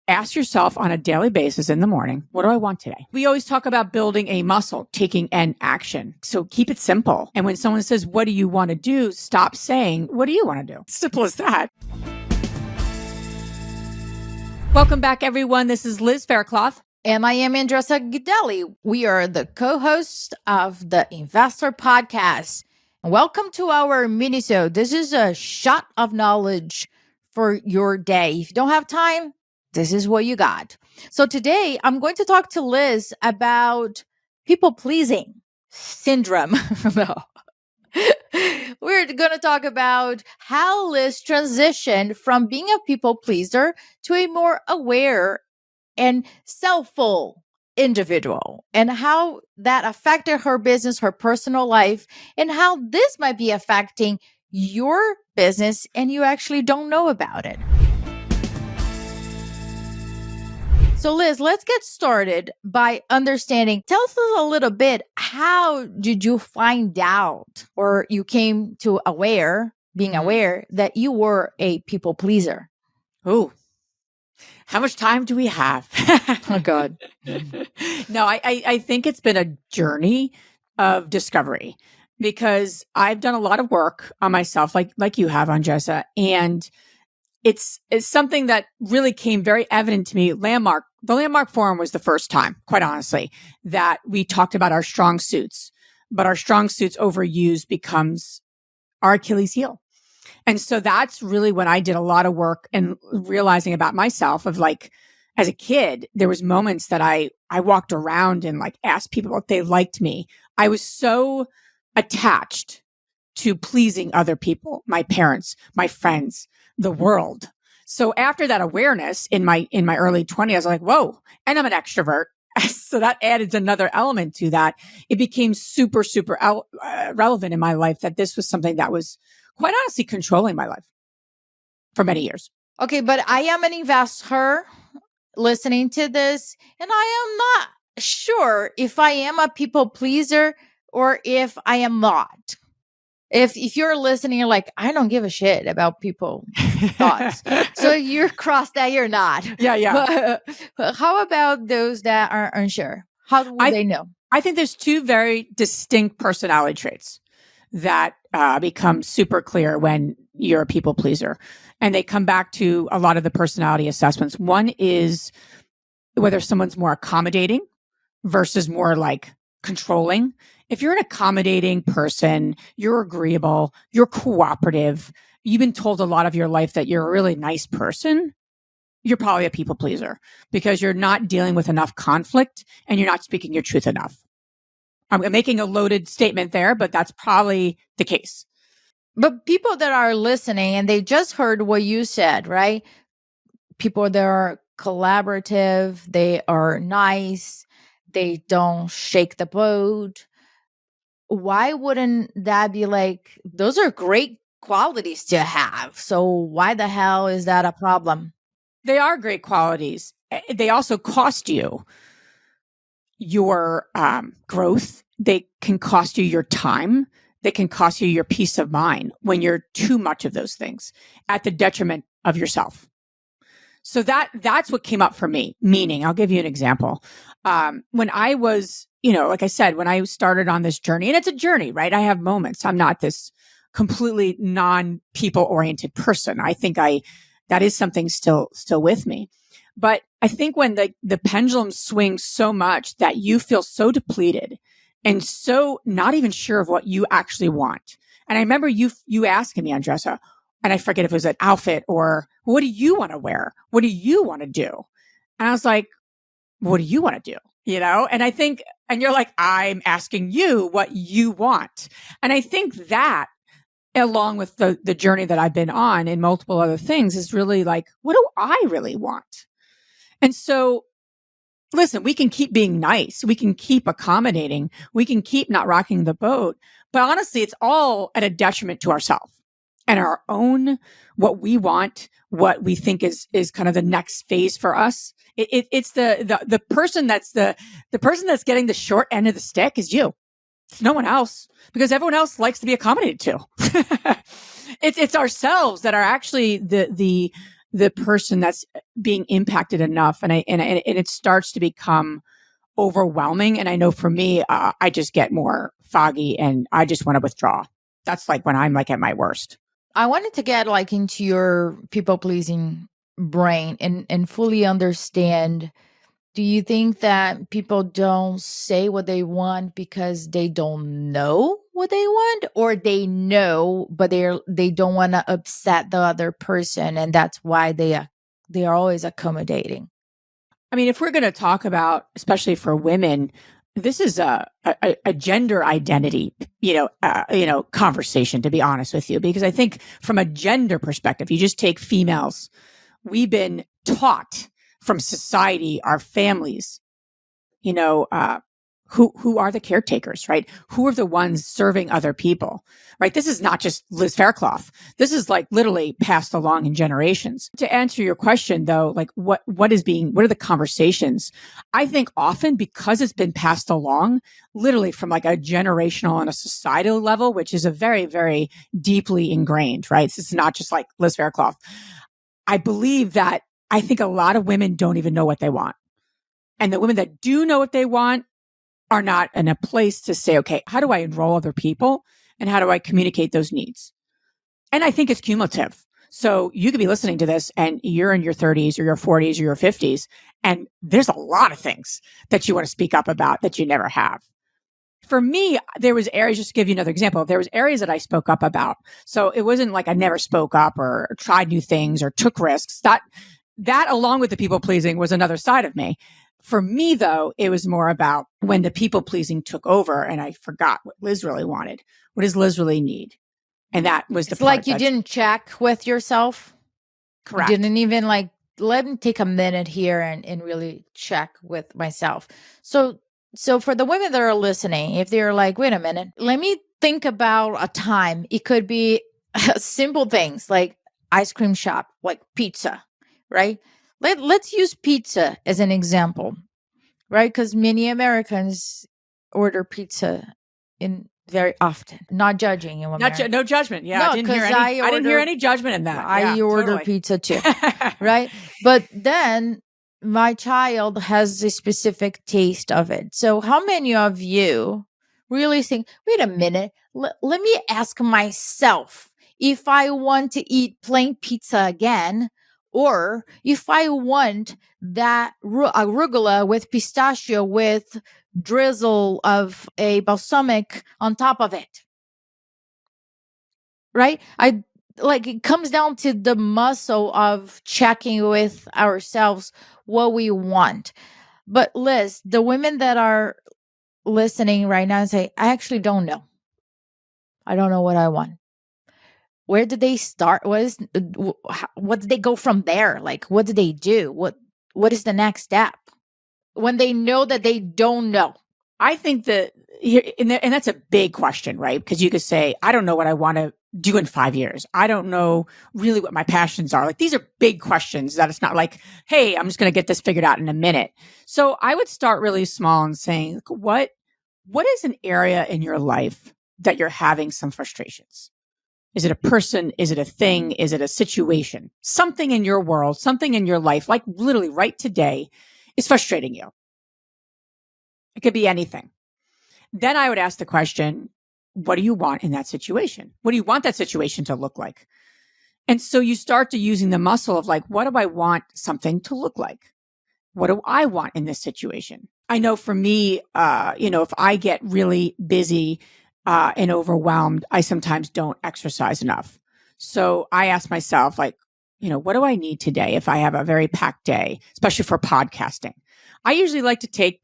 ask yourself on a daily basis in the morning, what do I want today? We always talk about building a muscle, taking an action. So keep it simple. And when someone says, what do you want to do? Stop saying, what do you want to do? Simple as that. Welcome back, everyone. This is Liz Faircloth. And I am Andressa Gidelli. We are the co-hosts of the InvestHER Podcast. Welcome to our mini-sode. This is a shot of knowledge for your day. If you don't have time, this is what you got. So today, I'm going to talk to Liz about people-pleasing syndrome. No. We're going to talk about how Liz transitioned from being a people-pleaser to a more aware and self-full individual, and how that affected her business, her personal life, and how this might be affecting your business and you actually don't know about it. So Liz, let's get started by understanding. Tell us a little bit, how did you find out, or you came to being aware that you were a people pleaser? Oh, how much time do we have? Oh, God. No, I think it's been a journey of discovery, because I've done a lot of work on myself, like you have, Andressa, and it's something that really came very evident to me. The Landmark Forum was the first time, quite honestly, that we talked about our strong suits, but our strong suits overused becomes our Achilles heel. And so that's really when I did a lot of work and realizing about myself of like, as a kid, there was moments that I walked around and like asked people if they liked me. I was so attached to pleasing other people, my parents, my friends, the world. So after that awareness in my early 20s, I was like, whoa, and I'm an extrovert. So that added another element to that. It became super, super relevant in my life that this was something that was quite honestly controlling my life for many years. Okay, but I am an investor listening to this, and I am not sure if I am a people pleaser or if I am not. If you're listening, you're like, I don't give a shit about people thoughts. So you're crossed that you're not. Yeah. But how about those that are unsure? How do they know? I think there's two very distinct personality traits that become super clear when you're a people pleaser. And they come back to a lot of the personality assessments. One is whether someone's more accommodating versus more like controlling. If you're an accommodating person, you're agreeable, you're cooperative, you've been told a lot of your life that you're a really nice person, you're probably a people pleaser because you're not dealing with enough conflict and you're not speaking your truth enough. I'm making a loaded statement there, but that's probably the case. But people that are listening and they just heard what you said, right? People that are collaborative, they are nice, they don't shake the boat. Why wouldn't that be like, those are great qualities to have. So why the hell is that a problem? They are great qualities. They also cost you your growth. They can cost you your time. They can cost you your peace of mind when you're too much of those things at the detriment of yourself. So that's what came up for me. Meaning, I'll give you an example. When I was, like I said, when I started on this journey, and it's a journey, right? I have moments. I'm not this completely non-people oriented person. I think that is something still with me. But I think when the pendulum swings so much that you feel so depleted and so not even sure of what you actually want. And I remember you asking me, Andressa, and I forget if it was an outfit or what do you want to wear? What do you want to do? And I was like, what do you want to do? And I think, and you're like, I'm asking you what you want. And I think that along with the journey that I've been on and multiple other things is really like, what do I really want? And so, listen, we can keep being nice. We can keep accommodating. We can keep not rocking the boat. But honestly, it's all at a detriment to ourselves and our own, what we want, what we think is kind of the next phase for us. It's the person that's the person that's getting the short end of the stick is you. It's no one else, because everyone else likes to be accommodated to. It's ourselves that are actually the the person that's being impacted enough. And it starts to become overwhelming. And I know for me, I just get more foggy and I just want to withdraw. That's like when I'm like at my worst. I wanted to get like into your people pleasing brain and fully understand. Do you think that people don't say what they want because they don't know what they want, or they know but they don't want to upset the other person, and that's why they are always accommodating? I mean, if we're going to talk about, especially for women, this is a gender identity, conversation, to be honest with you, because I think from a gender perspective, you just take females. We've been taught from society, our families, who are the caretakers, right? Who are the ones serving other people, right? This is not just Liz Faircloth. This is like literally passed along in generations. To answer your question though, like what are the conversations? I think often because it's been passed along literally from like a generational and a societal level, which is a very, very deeply ingrained, right? This is not just like Liz Faircloth. I believe that I think a lot of women don't even know what they want. And the women that do know what they want are not in a place to say, okay, how do I enroll other people? And how do I communicate those needs? And I think it's cumulative. So you could be listening to this and you're in your 30s or your 40s or your 50s, and there's a lot of things that you want to speak up about that you never have. For me, there was areas, just to give you another example, there was areas that I spoke up about. So it wasn't like I never spoke up or tried new things or took risks. That along with the people pleasing was another side of me. For me, though, it was more about when the people pleasing took over and I forgot what Liz really wanted. What does Liz really need? And that was It's like you didn't check with yourself. Correct. You didn't even like, let me take a minute here and really check with myself. So for the women that are listening, if they're like, wait a minute, let me think about a time. It could be simple things like ice cream shop, like pizza, right? Let's use pizza as an example, right? Because many Americans order pizza in very often. Not judging you, no judgment. Yeah, no, I didn't hear any judgment in that. I order totally. pizza too, right? But then my child has a specific taste of it. So how many of you really think, wait a minute, let me ask myself if I want to eat plain pizza again, or if I want that arugula with pistachio with drizzle of a balsamic on top of it. Right? It comes down to the muscle of checking with ourselves what we want. But Liz, the women that are listening right now say, I actually don't know. I don't know what I want. Where did they start? What did they go from there? Like, what did they do? What is the next step when they know that they don't know? I think that here, and that's a big question, right? Because you could say, I don't know what I want to do in 5 years. I don't know really what my passions are. Like, these are big questions that it's not like, hey, I'm just going to get this figured out in a minute. So I would start really small and saying, what is an area in your life that you're having some frustrations? Is it a person? Is it a thing? Is it a situation? Something in your world, something in your life, like literally right today, is frustrating you. It could be anything. Then I would ask the question, what do you want in that situation? What do you want that situation to look like? And so you start to using the muscle of like, what do I want something to look like? What do I want in this situation? I know for me, if I get really busy and overwhelmed, I sometimes don't exercise enough. So I ask myself, like, what do I need today if I have a very packed day, especially for podcasting? I usually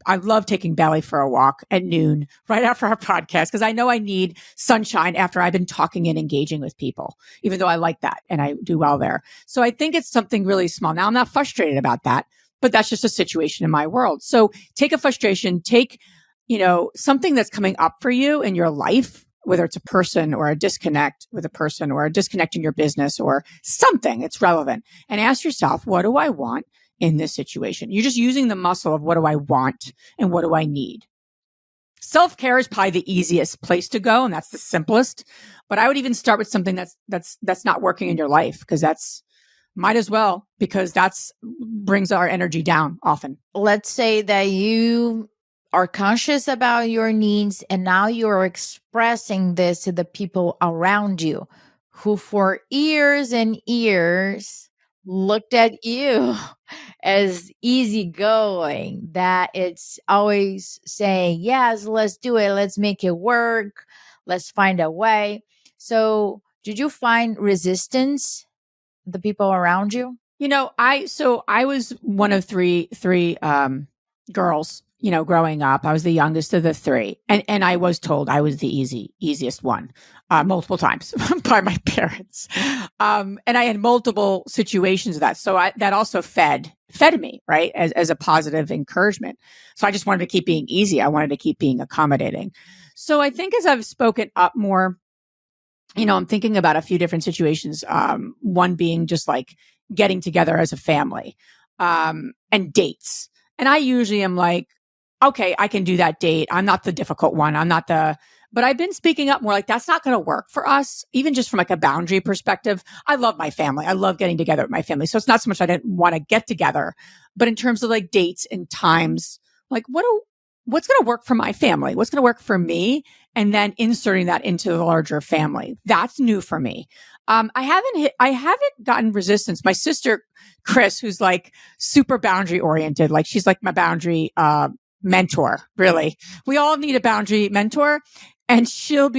I love taking Belly for a walk at noon right after our podcast because I know I need sunshine after I've been talking and engaging with people, even though I like that and I do well there. So I think it's something really small. Now I'm not frustrated about that, but that's just a situation in my world. So take a frustration, take, something that's coming up for you in your life, whether it's a person or a disconnect with a person or a disconnect in your business or something that's relevant, and ask yourself, what do I want in this situation? You're just using the muscle of what do I want and what do I need? Self-care is probably the easiest place to go, and that's the simplest. But I would even start with something that's not working in your life, because that's Might as well, because that's brings our energy down often. Let's say that you are conscious about your needs and now you're expressing this to the people around you who for years and years looked at you as easygoing, that it's always saying, yes, let's do it. Let's make it work. Let's find a way. So did you find resistance, the people around you? I was one of three girls, growing up. I was the youngest of the three. And I was told I was the easiest one, multiple times by my parents. And I had multiple situations of that. So that also fed me, right? As a positive encouragement. So I just wanted to keep being easy. I wanted to keep being accommodating. So I think as I've spoken up more, I'm thinking about a few different situations. One being just like getting together as a family, and dates. And I usually am like, okay, I can do that date. I'm not the difficult one. But I've been speaking up more like that's not going to work for us, even just from like a boundary perspective. I love my family. I love getting together with my family. So it's not so much I didn't want to get together, but in terms of like dates and times, like what's going to work for my family? What's going to work for me? And then inserting that into the larger family. That's new for me. I haven't gotten resistance. My sister, Chris, who's like super boundary oriented, like she's like my boundary, mentor, really. We all need a boundary mentor. And she'll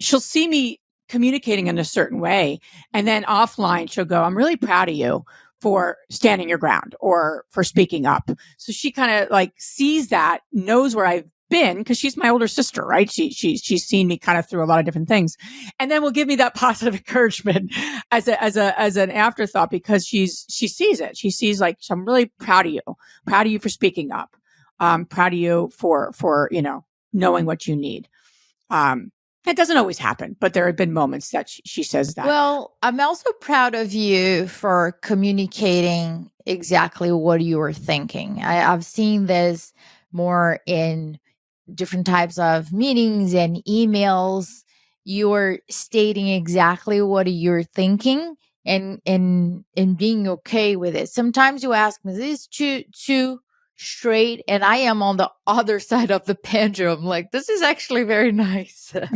see me communicating in a certain way. And then offline, she'll go, I'm really proud of you for standing your ground or for speaking up. So she kind of like sees that, knows where I've been, because she's my older sister, right? She's seen me kind of through a lot of different things, and then will give me that positive encouragement as an afterthought, because she sees it. She sees like, so I'm really proud of you for speaking up. Proud of you for knowing what you need. It doesn't always happen, but there have been moments that she says that. Well, I'm also proud of you for communicating exactly what you were thinking. I've seen this more in different types of meetings and emails. You're stating exactly what you're thinking and being okay with it. Sometimes you ask me, is this too straight? And I am on the other side of the pendulum. Like, this is actually very nice. But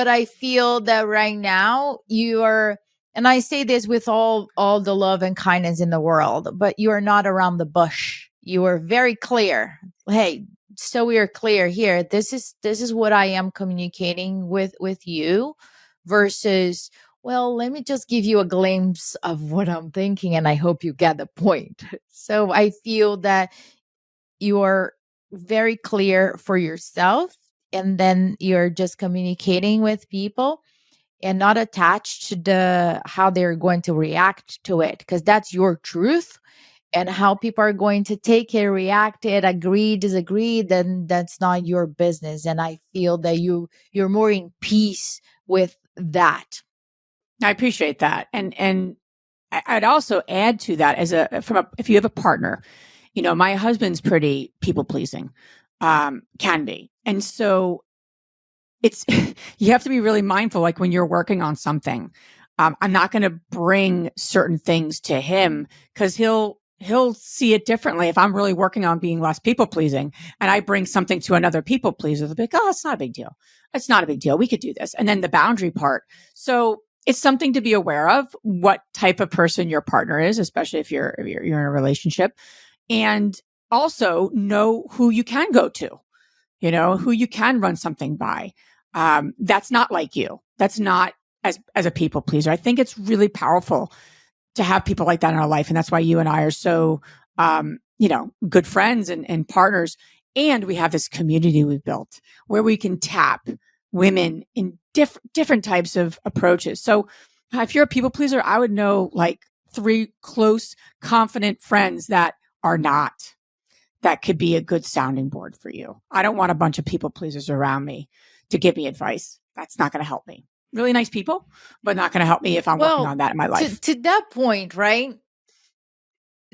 I feel that right now you are, and I say this with all the love and kindness in the world, but you are not around the bush. You are very clear. Hey, so we are clear here. This is what I am communicating with you, versus, well, let me just give you a glimpse of what I'm thinking and I hope you get the point. So I feel that you're very clear for yourself, and then you're just communicating with people and not attached to how they're going to react to it, because that's your truth. And how people are going to take it, react it, agree, disagree, then that's not your business. And I feel that you're more in peace with that. I appreciate that. And I'd also add to that if you have a partner, my husband's pretty people pleasing, can be. And so it's, you have to be really mindful, like when you're working on something, I'm not going to bring certain things to him, because he'll see it differently. If I'm really working on being less people pleasing and I bring something to another people pleaser, they'll be like, oh, it's not a big deal. It's not a big deal. We could do this. And then the boundary part. So it's something to be aware of, what type of person your partner is, especially if you're in a relationship, and also know who you can go to, who you can run something by. That's not like you. That's not as a people pleaser. I think it's really powerful to have people like that in our life. And that's why you and I are so, good friends and partners. And we have this community we've built where we can tap women in different types of approaches. So if you're a people pleaser, I would know like 3 close, confident friends that are not, that could be a good sounding board for you. I don't want a bunch of people pleasers around me to give me advice. That's not going to help me. Really nice people, but not going to help me if I'm working on that in my life. To that point, right?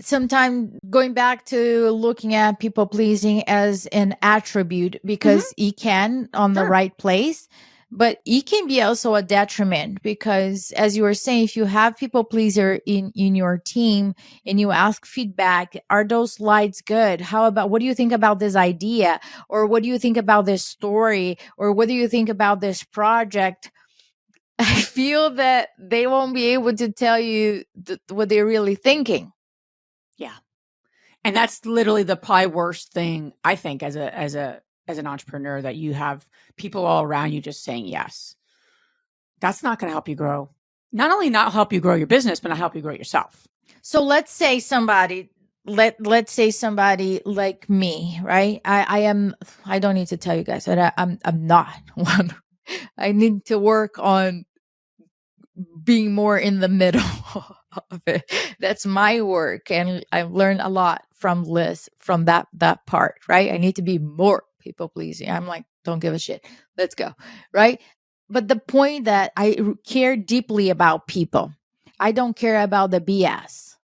Sometimes going back to looking at people pleasing as an attribute, because you can on the right place, But it can be also a detriment because, as you were saying, if you have people pleaser in your team and you ask feedback, are those slides good? How about, what do you think about this idea? Or what do you think about this story? Or what do you think about this project? I feel that they won't be able to tell you what they're really thinking. Yeah. And that's literally the probably worst thing, I think, as an entrepreneur, that you have people all around you just saying yes. That's not going to help you grow. Not only not help you grow your business, but not help you grow yourself. So let's say somebody, let's say somebody like me, right? I don't need to tell you guys that I'm not one. I need to work on being more in the middle of it. That's my work. And I've learned a lot from Liz from that part, right? I need to be more people pleasing. I'm like, don't give a shit. Let's go. Right. But the point that I care deeply about people, I don't care about the BS.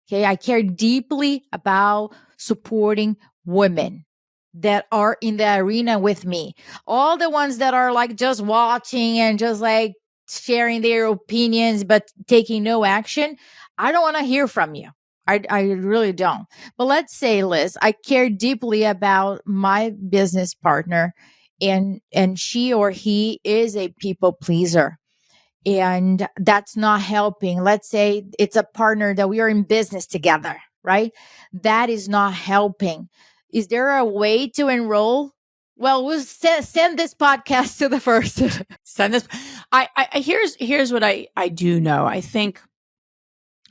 Okay. I care deeply about supporting women that are in the arena with me. All the ones that are like just watching and just like sharing their opinions, but taking no action. I don't want to hear from you. I really don't. But let's say, Liz, I care deeply about my business partner and she or he is a people pleaser. And that's not helping. Let's say it's a partner that we are in business together, right? That is not helping. Is there a way to enroll? Well, we'll send this podcast to the first. Send this. Here's what I do know. I think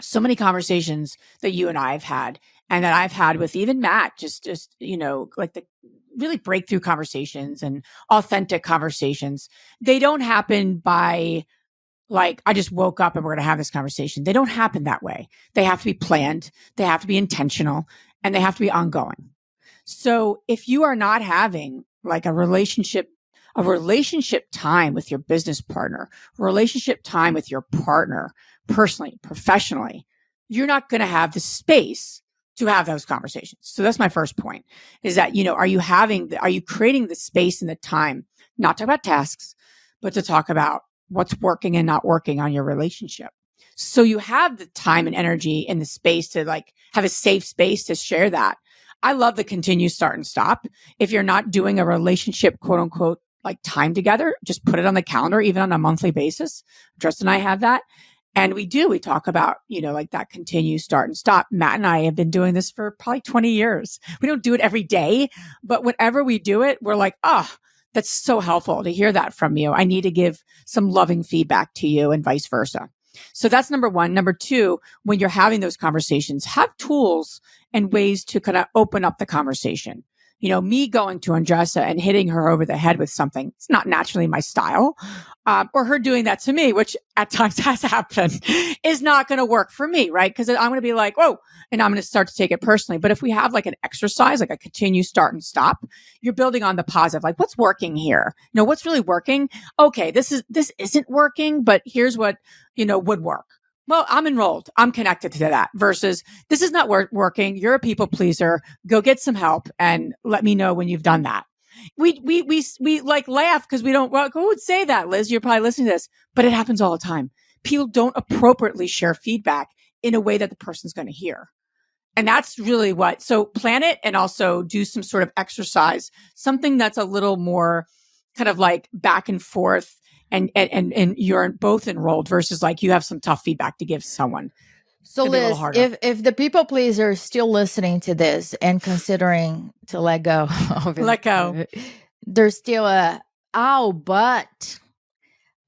so many conversations that you and I have had, and that I've had with even Matt, just like the really breakthrough conversations and authentic conversations. They don't happen by, like, I just woke up and we're going to have this conversation. They don't happen that way. They have to be planned. They have to be intentional, and they have to be ongoing. So if you are not having like a relationship time with your business partner, relationship time with your partner, personally, professionally, you're not going to have the space to have those conversations. So that's my first point, is that, are you creating the space and the time, not to talk about tasks, but to talk about what's working and not working on your relationship. So you have the time and energy and the space to like have a safe space to share that. I love the continue, start, and stop. If you're not doing a relationship, quote unquote, like time together, just put it on the calendar, even on a monthly basis. Justin and I have that. And we talk about, like that continue, start, and stop. Matt and I have been doing this for probably 20 years. We don't do it every day, but whenever we do it, we're like, oh, that's so helpful to hear that from you. I need to give some loving feedback to you, and vice versa. So that's number one. Number two, when you're having those conversations, have tools and ways to kind of open up the conversation. Me going to Andressa and hitting her over the head with something, it's not naturally my style. Or her doing that to me, which at times has happened, is not going to work for me, right? Because I'm going to be like, whoa, and I'm going to start to take it personally. But if we have like an exercise, like a continue, start, and stop, you're building on the positive. Like, what's working here? What's really working? Okay, this isn't working, but here's what, would work. Well, I'm enrolled. I'm connected to that versus this is not working. You're a people pleaser. Go get some help and let me know when you've done that. We like laugh because we don't, well, who would say that, Liz? You're probably listening to this, but it happens all the time. People don't appropriately share feedback in a way that the person's going to hear. And that's really so plan it, and also do some sort of exercise, something that's a little more kind of like back and forth, and you're both enrolled versus like you have some tough feedback to give someone. So Liz, if the people pleaser is still listening to this and considering to let go of it, there's still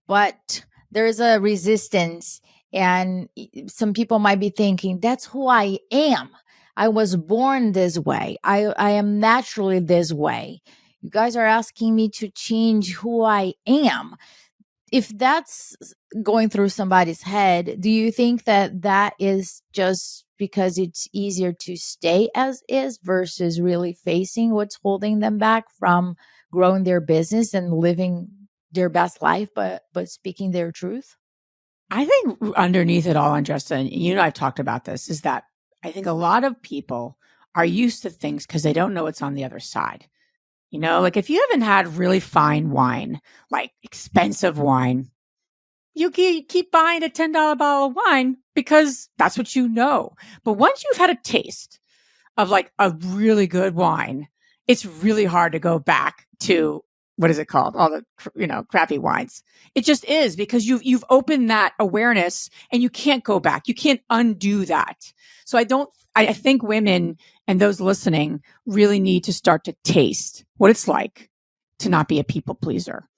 but there's a resistance, and some people might be thinking, that's who I am. I was born this way. I am naturally this way. You guys are asking me to change who I am. If that's going through somebody's head, do you think that is just because it's easier to stay as is versus really facing what's holding them back from growing their business and living their best life, but speaking their truth? I think underneath it all, and Justin, I've talked about this, is that I think a lot of people are used to things because they don't know what's on the other side. Like if you haven't had really fine wine, like expensive wine, you keep buying a $10 bottle of wine because that's what you know. But once you've had a taste of like a really good wine, it's really hard to go back to what is it called? All the, crappy wines. It just is because you've opened that awareness and you can't go back. You can't undo that. So I think women and those listening really need to start to taste what it's like to not be a people pleaser.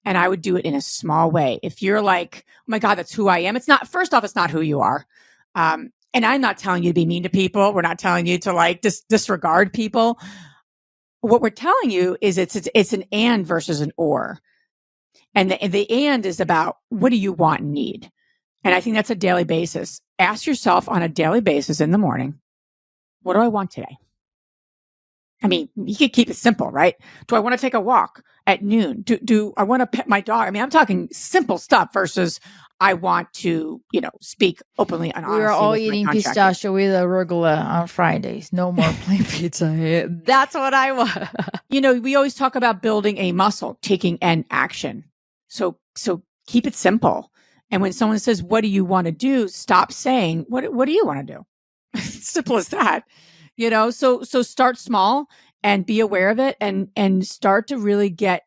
And I would do it in a small way. If you're like, oh my God, that's who I am. First off, it's not who you are. And I'm not telling you to be mean to people. We're not telling you to like disregard people. What we're telling you is it's an and versus an or. And the and is about what do you want and need? And I think that's a daily basis. Ask yourself on a daily basis in the morning, what do I want today? I mean, you could keep it simple, right? Do I want to take a walk at noon? Do I want to pet my dog? I mean, I'm talking simple stuff versus I want to, speak openly and honestly. We are all with eating my pistachio with arugula on Fridays. No more plain pizza. That's what I want. We always talk about building a muscle, taking an action. So keep it simple. And when someone says, what do you want to do? Stop saying, what do you want to do? Simple as that. So start small and be aware of it and start to really get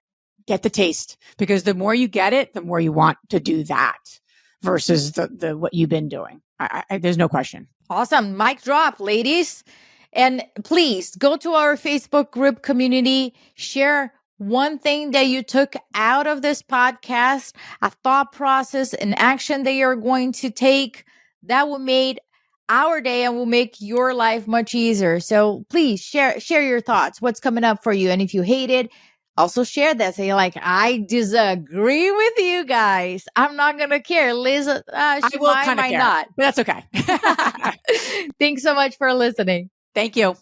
the taste, because the more you get it, the more you want to do that versus the what you've been doing. There's no question. Awesome. Mic drop, ladies. And please go to our Facebook group community, share one thing that you took out of this podcast, a thought process, an action that you're going to take that will make our day and will make your life much easier. So please share your thoughts. What's coming up for you? And if you hate it, also share that. Say like, I disagree with you guys. I'm not going to care. Liz, I will kind of care, not. But that's okay. Thanks so much for listening. Thank you.